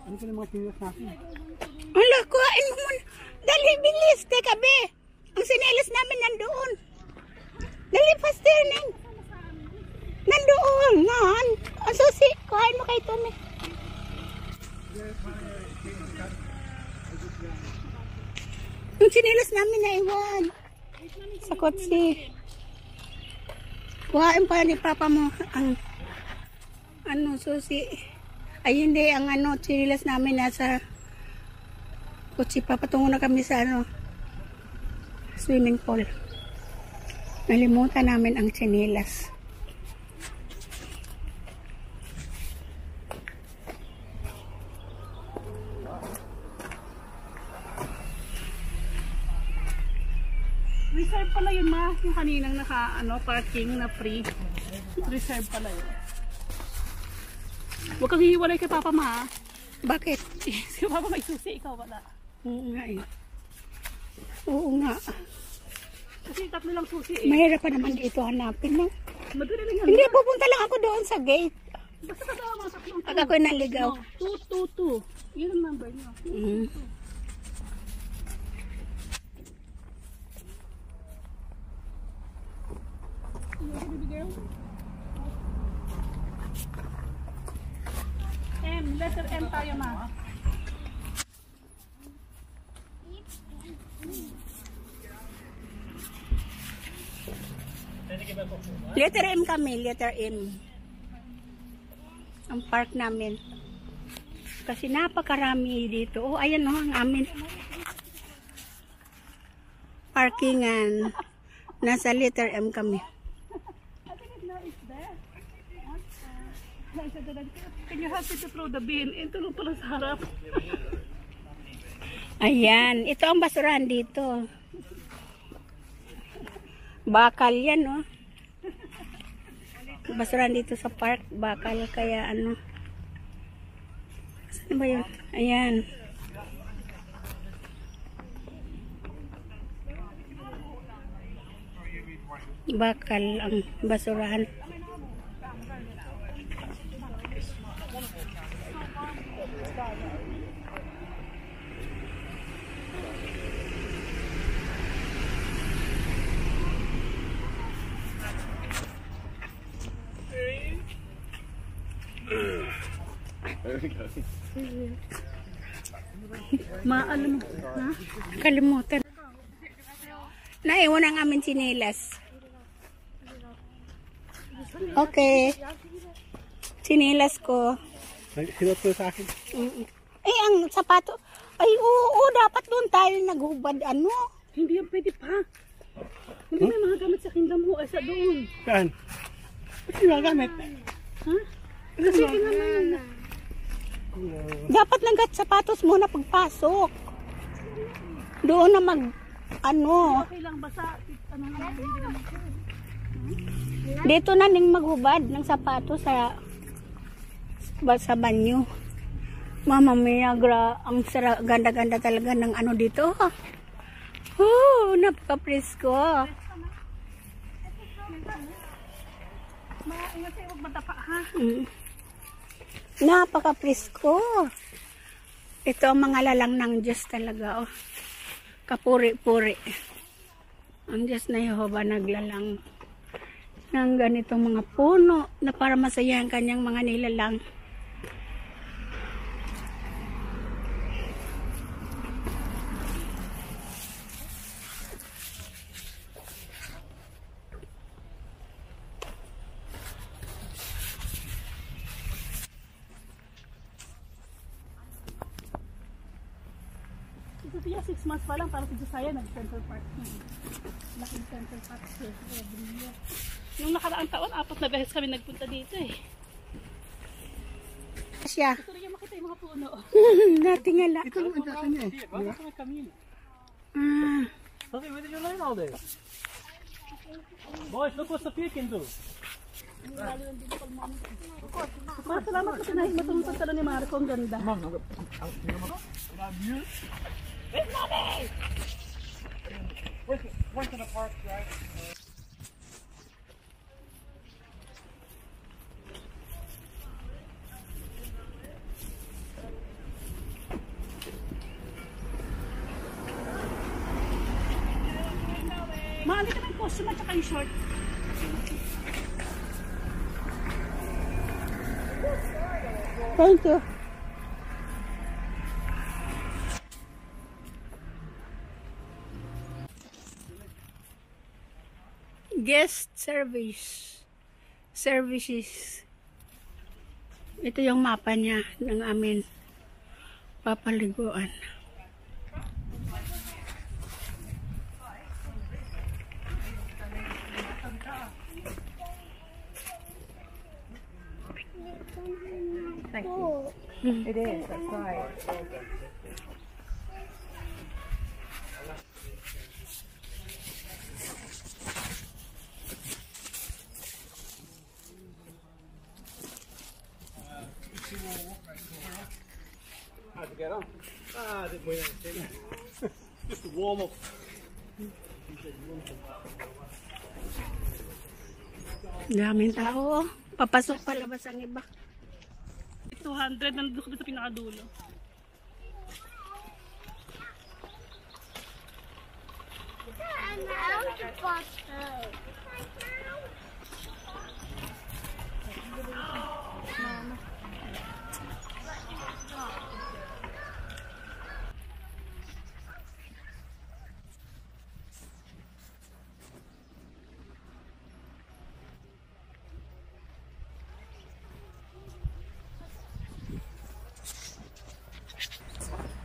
Ano ka ng mga pinas natin? Ala, kuhain mo muna. Dali, bilis. Teka, be. Ang sinelas namin nandoon. Dali, faster, Ning. Nandoon. Nan. Ang susi. Kuhain mo kay Tommy. Ang sinelas namin naiwan. Sa kotse. Kuhain pa ni Papa mo ang susi. Ay hindi, ang sinilas namin nasa kotse pa. Patungo na kami sa swimming pool. Nalimutan namin ang sinilas. Reserve pala yun, ma. Yung kaninang parking na free. Reserve pala yun. Huwag kang hihiwalay kay Papa, ma. Bakit? Si Papa may susi, ikaw wala. Oo nga eh. Oo nga. Kasi tatlo lang susi eh. Mahirap pa naman dito hanapin, no? Madali lang yan. Hindi, pupunta lang ako doon sa gate. Basta kasama mga tatlong Pag ako'y naligaw. 222. Yun ang number niyo. M, letter M tayo, ma. Letter M kami, letter M. Ang park namin. Kasi napakarami dito. Oh, ayan ang amin. Parkingan. Nasa letter M kami. Can you help me to throw the bin? Ito lang pala sa harap. Ayan. Ito ang basurahan dito. Bakal yan, oh. Basurahan dito sa park. Bakal. Kaya saan ba yun? Ayan. Bakal ang basurahan. Maalam mo, ha? Kalimutan. Naiwan ang aming sinilas. Okay. Sinilas ko. Sinot ko sa akin. Eh, ang sapato. Ay, oo, dapat doon tayo naghubad. Hindi yan pwede pa. Hindi may mga gamit sa kingdom mo. Ay, sa doon. Saan? Ba't yung mga gamit? Ha? Kasi kinaman. Dapat lang sapatos muna pagpasok. Doon na Okay lang, basta. Dito na ning maghubad ng sapatos sa banyo. Mama mia, ang ganda-ganda talaga ng dito. Napaka-presko. Ingat sa'yo, huwag matapa, ha? Napaka-presko. Ito ang mga lalang ng Diyos talaga, oh. Kapuri-puri. Ang Diyos na Yehova naglalang ng ganitong mga puno na para masayahan kanyang mga nilalang. Sophia, 6 months pa lang para si Josiah nag-Central Park. Laking Central Park siya. Yung nakaraang taon, 4 na beses kami nagpunta dito eh. Siya. Gusto rin yung makita yung mga puno. Natingala. Ito yung antasan niya eh. Bakit kami Camille? Sophie, where did you learn all this? Boys, look what Sophia can do. Salamat kasi nahimatong sa talon ni Marco. Ang ganda. Where's Mommy? Where's in the park, right? costume at saka yung short. Thank you. Guest services. Ito yung mapa niya ng amin papaliguan. Thank you. It is, that's right. How'd you get on? I didn't win anything. Just a warm up. Daming tao. Papasok palabas ang iba. 200, nandun kami sa pinakadulo.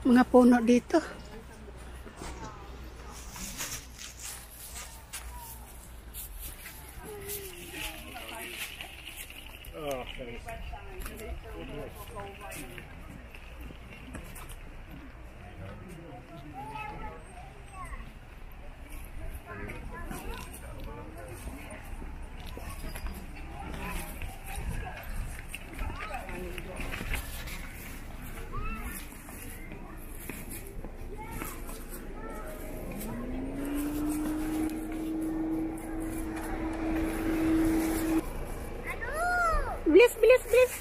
Mga puno dito. Oh, Bilis, bilis, bilis.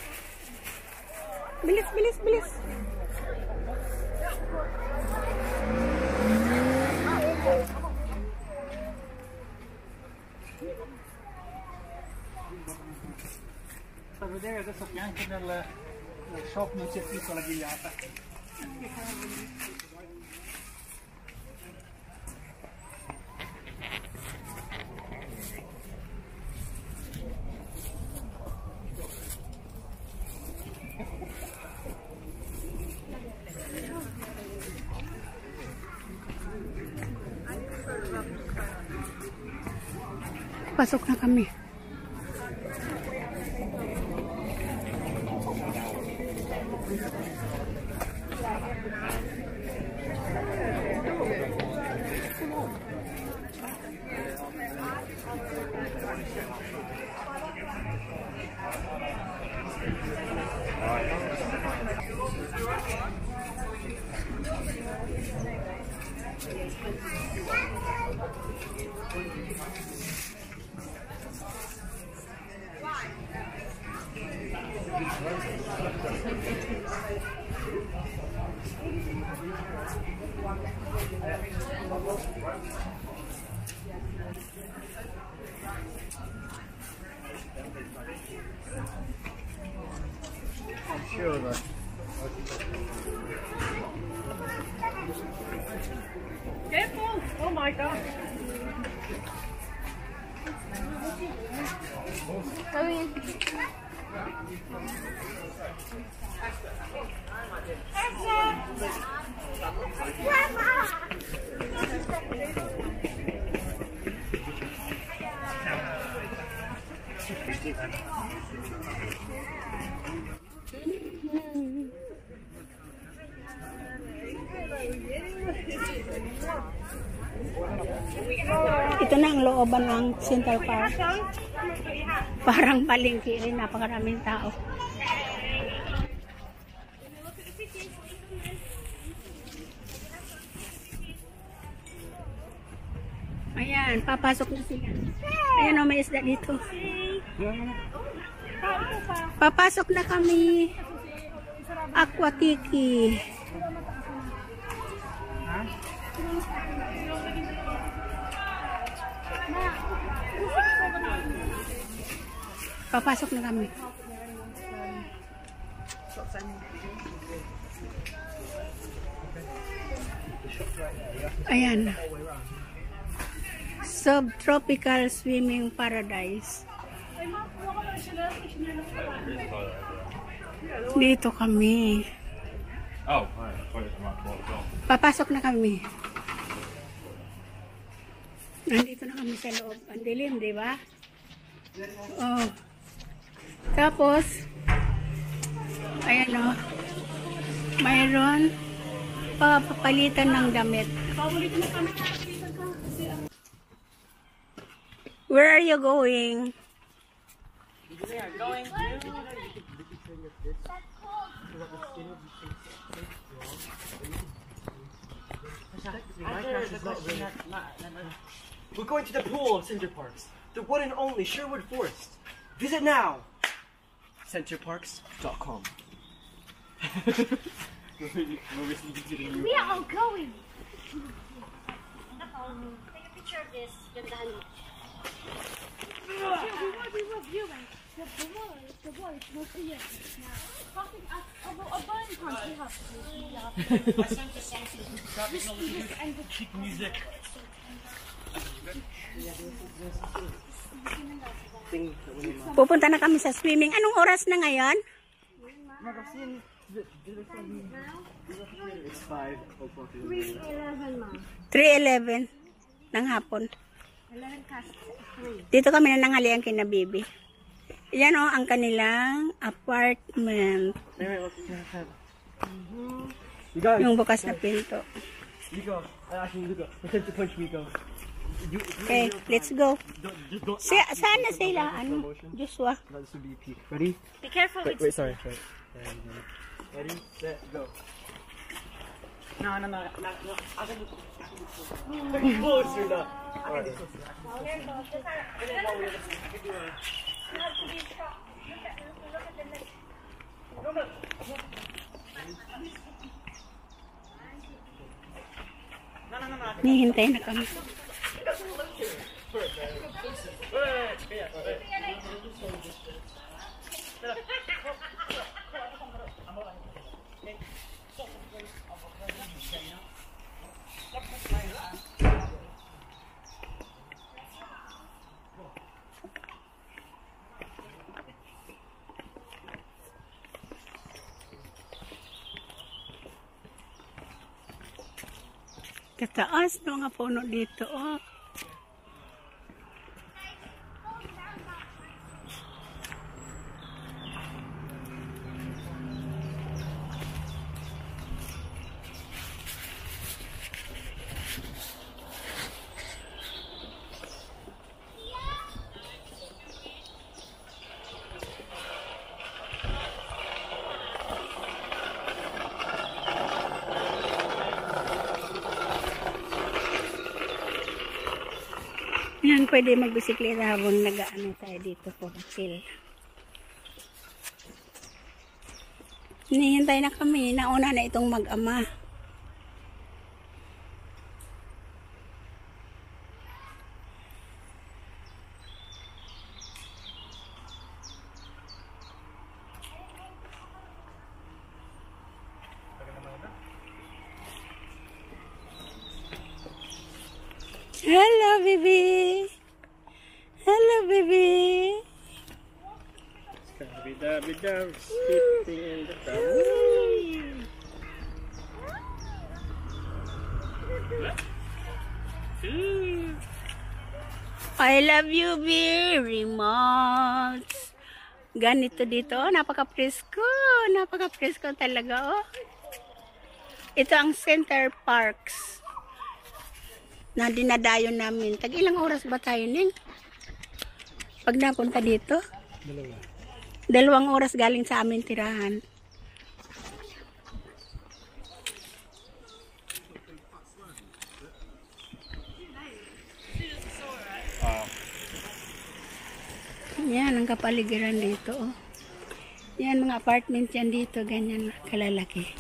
Bilis, bilis, bilis. sta a vedere adesso a fianco nel shop non c'è più quella ghigliata. Pasok na kami. Sure though. Careful! Oh my God! Ito na ang looban ng Central Park. Parang palengke rin, napakaraming tao. Ayan, papasok na sila. Ayan o, may isda dito. Papasok na kami. Aquatiki. Papasok na kami. Ayan. Subtropical swimming paradise. Dito kami. Papasok na kami. Nandito na kami sa loob. Ang dilim, di ba? Oh. Tapos, ayan o. Mayroon papalitan ng damit. Where are you going? We are going to... We're going to the pool of Center Parks, the one and only Sherwood Forest. Visit now. Centerparks.com. We are all going. Take a picture of this. Gandahan mo. We were viewing the boy is mostly here. Now, talking about a burn punch we have. I sent you something to keep music. Pupunta na kami sa swimming. Anong oras na ngayon? It's 5 o'clock. 3:11, ma. 3:11 ng hapon. 3. Dito kami na nanghalian kina Bibi. Yan o ang kanilang apartment. You guys, Yung bukas na pinto. Rico, actually, Rico, attempt to punch Rico. Okay, let's go. Just don't. Saan na sila? Ano? Joshua. No, this would be peak. Ready? Be careful with Sorry. Ready, set, go. No. I can closer now. Alright. Nihintay na kami. Kataas no nga puno dito, oh. Yan, pwede magbisikleta habang nag-ano tayo dito for chill. Hinihintay na kami. Nauna na itong mag-ama. Hello, baby. Hello, baby. Scabby-dabby-dab, skipping in the tub. I love you very much. Ganito dito, napaka-presko. Napaka-presko talaga, oh. Ito ang Center Parks na dinadayo namin. Tag ilang oras ba tayo ning? Pag napunta dito? 2 oras galing sa amin tirahan. Yan ang kapaligiran dito, oh. Yan mga apartment yan dito, ganyan kalalaki.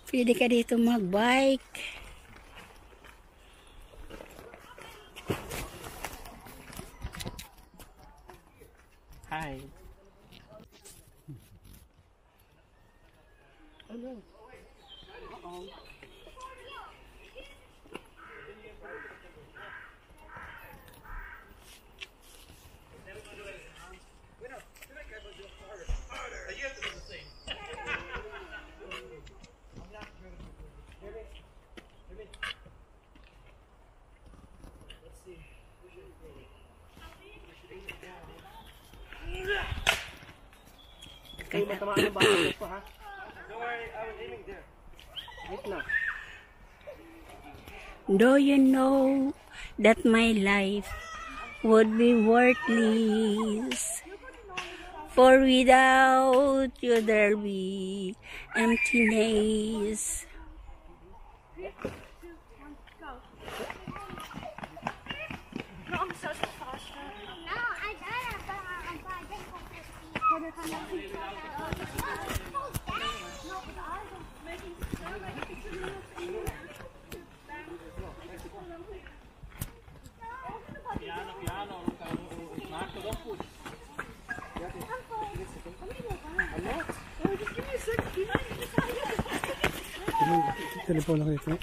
Pwede ka dito mag-bike. Hi. Don't worry, I was aiming there. Do you know that my life would be worthless? For without you there'll be emptiness. No, I'm so exhausted. No, I got it, but I'm Telepon ako ito.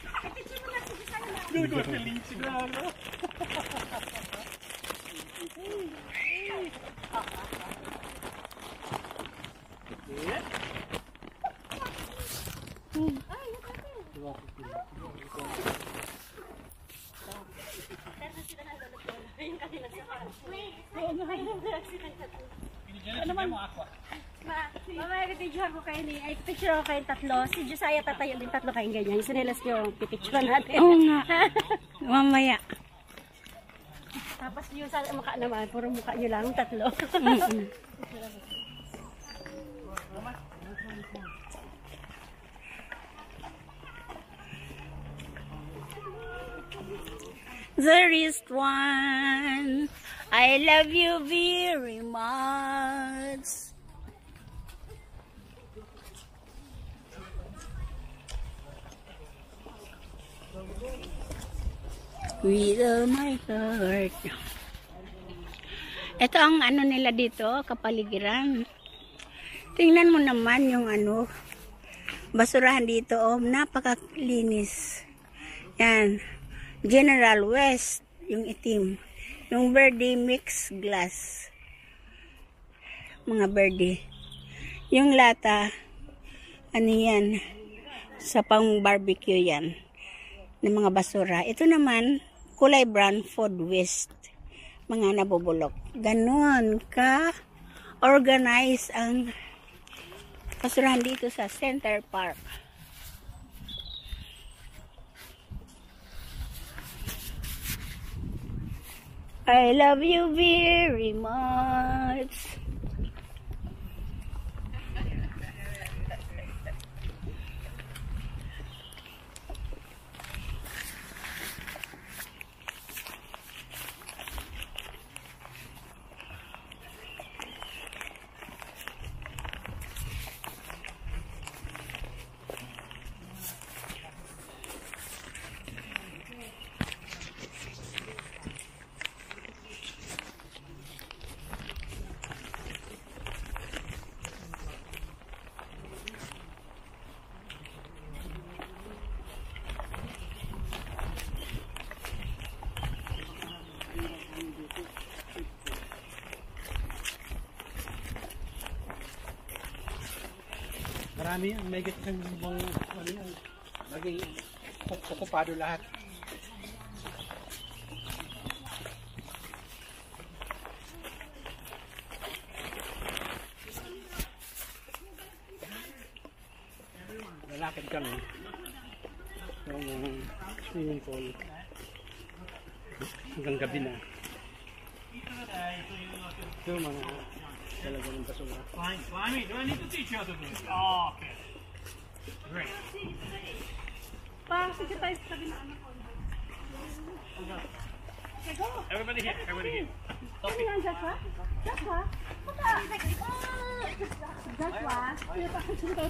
Mamaya picture ko kayo ni, ay picture ko kayong tatlo. Si Josiah tatayo din tatlo kayong ganyan. Yung sinilas nyo, pipicture natin. Oo nga. Mamaya. Tapos yung sa mukha naman, puro mukha nyo lang, tatlo. There is one. I love you very much. With all my heart. Ito ang ano nila dito, kapaligiran. Tingnan mo naman yung ano, basurahan dito, oh, napakalinis. Yan. General West, yung itim. Yung verde mix glass. Mga verde. Yung lata, ano yan, sa pang barbecue yan. Ng mga basura. Ito naman, kulay brown, food waste. Mga nabubulok. Ganon ka organize ang basurahan dito sa Center Park. I love you very much. Marami yan. May gitang bang ano yan. Naging okupado lahat. Lalakad kami. Yung swimming pool. Hanggang gabi na. Ito mga talaga ng basura. Fine, fine. Do I need to teach you how to do it? Oh, okay. Great. Parang sige tayo sa tabi na anak ko. Everybody here. Everybody here. Ano yan, Joshua? Joshua? Punta! Joshua?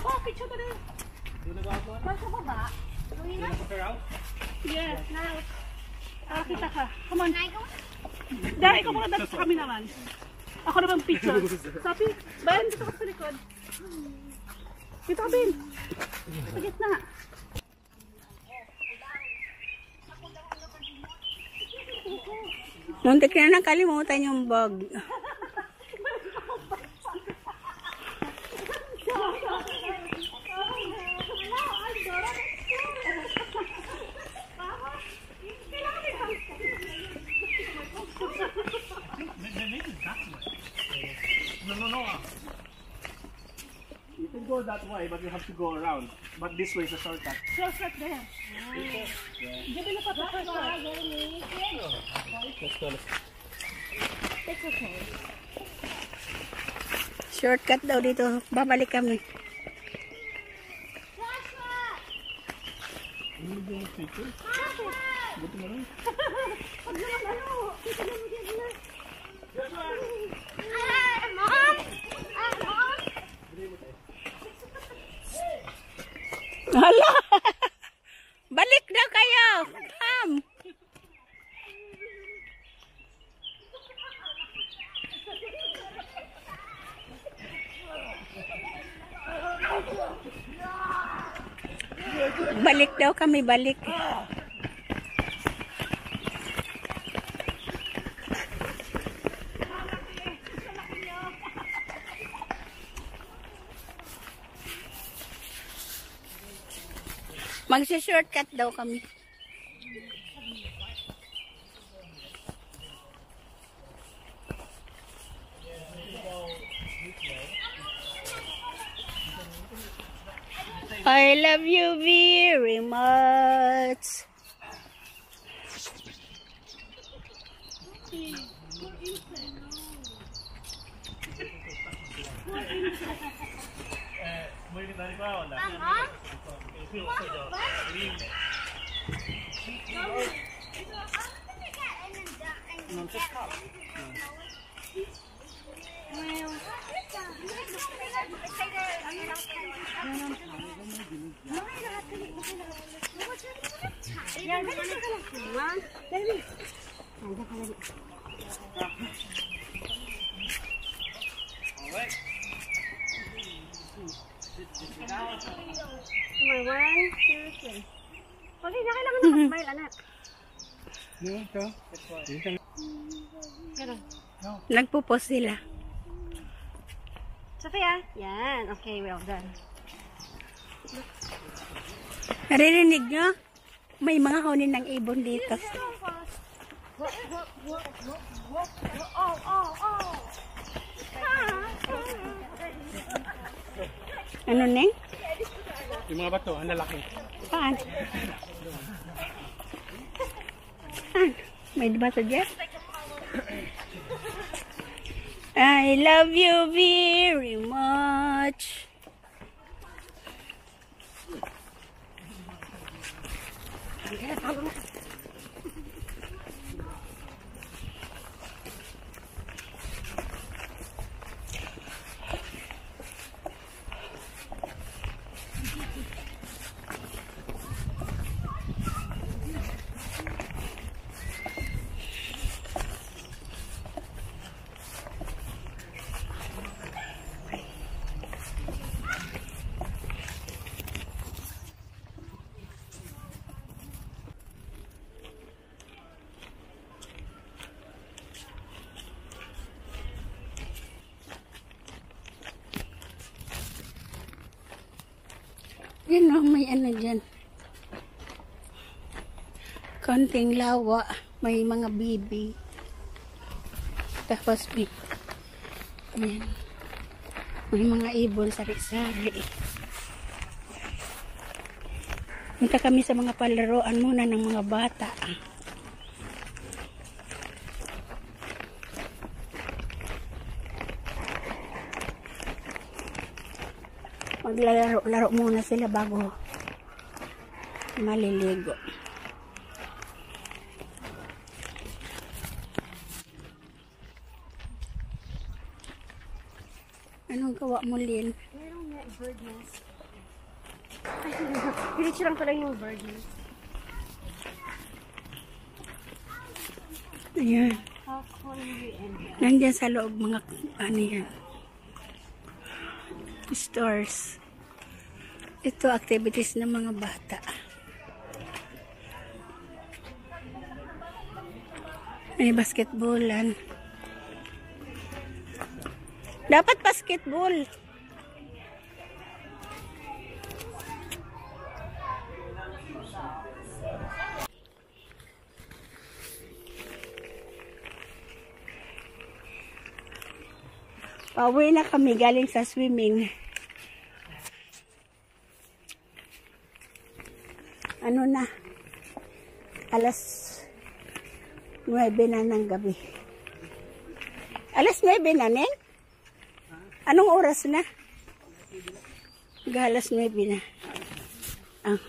Oh, picture ka rin. Nasa baba? Put her out. Yes, now. Kita ka. Come on. Dahil ko muna dito sa kami naman. Ako na bang picture? Sabi, bayan dito ka sa likod. Dito ka, Ben. Sa gitna. Muntik na nakalimutan yung bag. You can go that way, but you have to go around. But this way is a shortcut. Shortcut there. Gabi na pa ito. It's okay. Shortcut daw dito. Babalik kami. Hala! Balik na kayo! Come! Balik daw kami, balik. Magsi-shortcut daw kami. I love you very much. Okay, na kailangan na mag-smile, anak. Nagpupos sila. Sophia, yan. Okay, well done. Naririnig nyo? May mga honin ng ibon dito. Ano, Neng? Yung mga bato, ang lalaki. Saan? Saan? May bato dyan? I love you very much. Yan o, may ano dyan. Konting lawa. May mga bibi. Tapos yan. May mga ibon sari-sari. Punta kami sa mga palaruan muna ng mga bata. Maglalaro muna sila bago maliligo. Anong gawa mo, Lynn? Merong bird nest. Ay, pinicturean ko lang yung bird nest. Ayan. How can we end it? Nandyan sa loob mga ano yan. Stores. Ito activities ng mga bata. May basketballan. Dapat basketball. Pauwi na kami galing sa swimming. Ano na? Alas 9 na ng gabi. Alas 9 na, Nen? Anong oras na? Alas 9 na.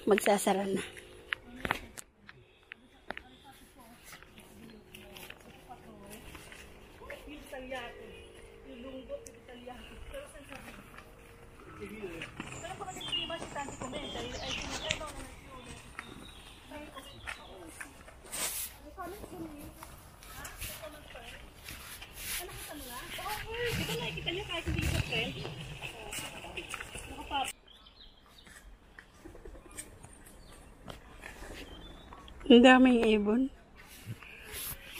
Magsasara na. Ang daming ibon.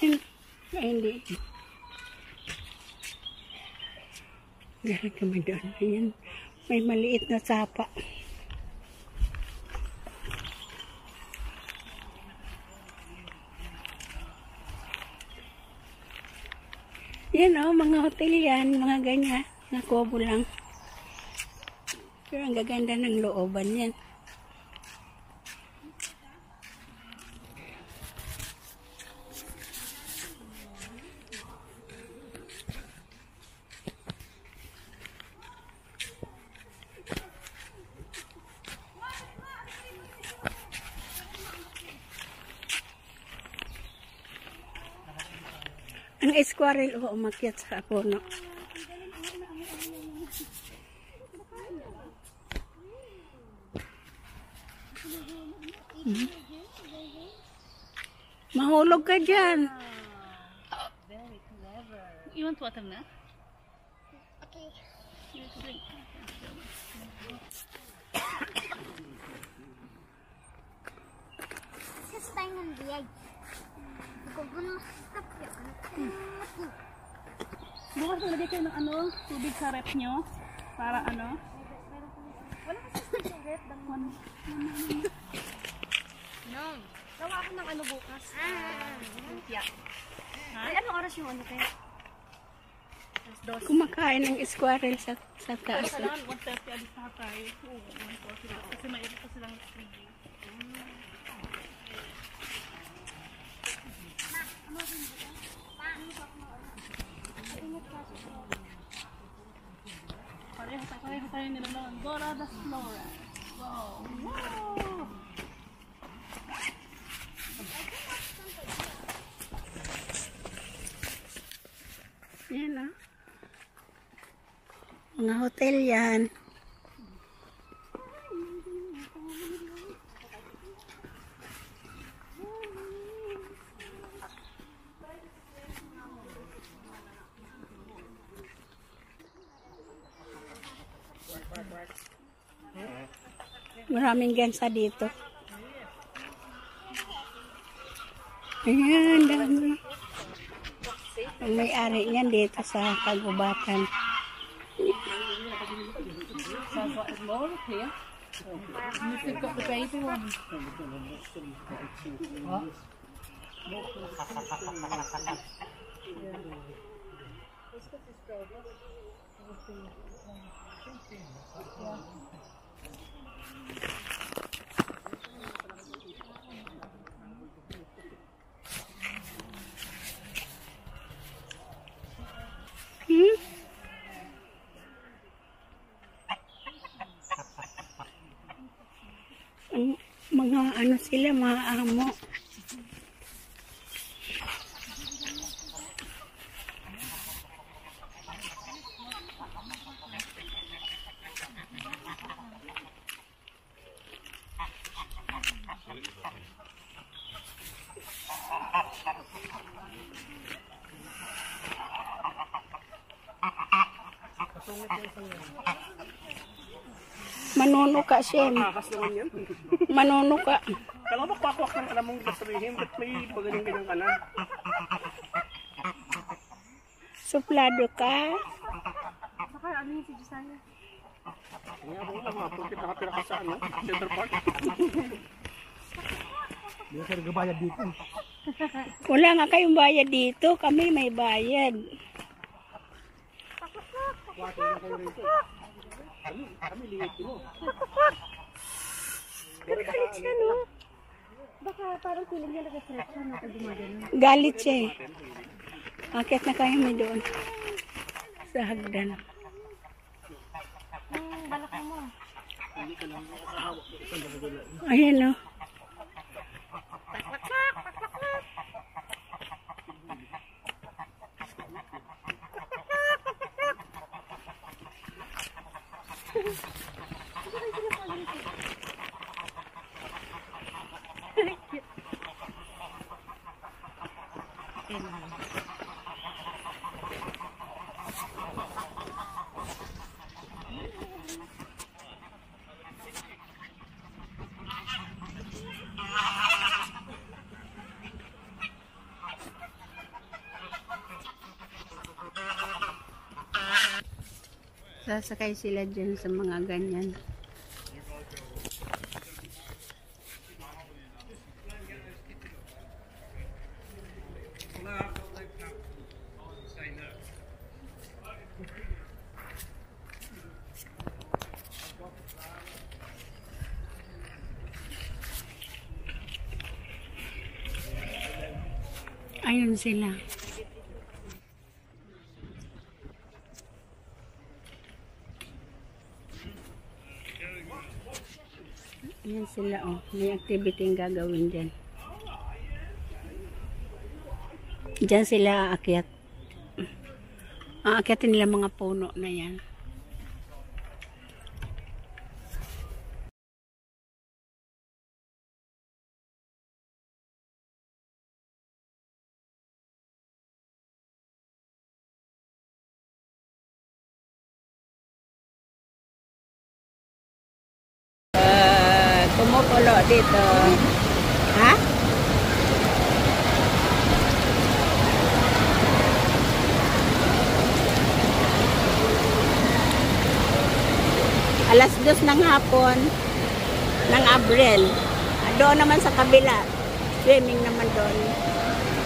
Ay, hindi. Galing kami doon. Ayan. May maliit na sapa. Yan o, mga hotel yan. Mga ganyan. Mga kubo lang. Pero ang gaganda ng looban yan. Ang squirrel o umakyat sa puno. Mahulog ka dyan. You want water na? Kestengan dia. Kukunin stop ya. Bukas lagay kayo ng ano, tubig sa rep nyo. Para ano? Wala kasi sa rep. No. Gawa ako ng ano bukas. Lumpia. Ay, anong oras yung ano kayo? Kumakain ng squirrel sa taas. Kailangan 1:30 alis na tayo. Oo, 1:40 sila. Kasi may pa silang TV. Pareho tayo nila noon. Dora the Explorer. Wow! Wow! Yan o. Mga hotel yan. Maraming gansa dito. Ayan, dami. Ang may-ari niyan dito sa kagubatan. You've got the baby one. Mga ano sila, mga amo. Manunuka siya. Takas naman yan. Manunuka. Kala mo pakwak ng alam mong sabihin, ba't may pagaling-galing ka na? Suplado ka. Baka ano yung si Josiah? Nga mo lang mga pagkit nakatira ka sa ano, Center Park. Hindi ka nagbayad dito. Wala nga kayong bayad dito. Kami may bayad. Water na kayo rito. Kami lingit mo. Baka parang feeling niya nag-stretch siya, nakal gumagano. Galit siya eh. Akit na kami doon. Sa hagdan. Balak mo. Ayan o. Sasakay sila dyan sa mga ganyan. Ayun sila. Ayan sila oh. May activity yung gagawin dyan. Dyan sila aakyat. Aakyatin nila mga puno na yan. Kumukulo dito. Ha? Alas 2 ng hapon ng Abril. Doon naman sa kabila. Swimming naman doon.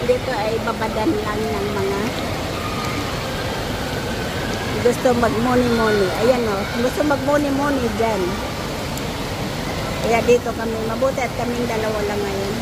Dito ay babadan lang ng mga gusto magmuni-muni. Ayan o. Gusto magmuni-muni dyan. Kaya dito kami, mabuti at kaming dalawa lang ngayon.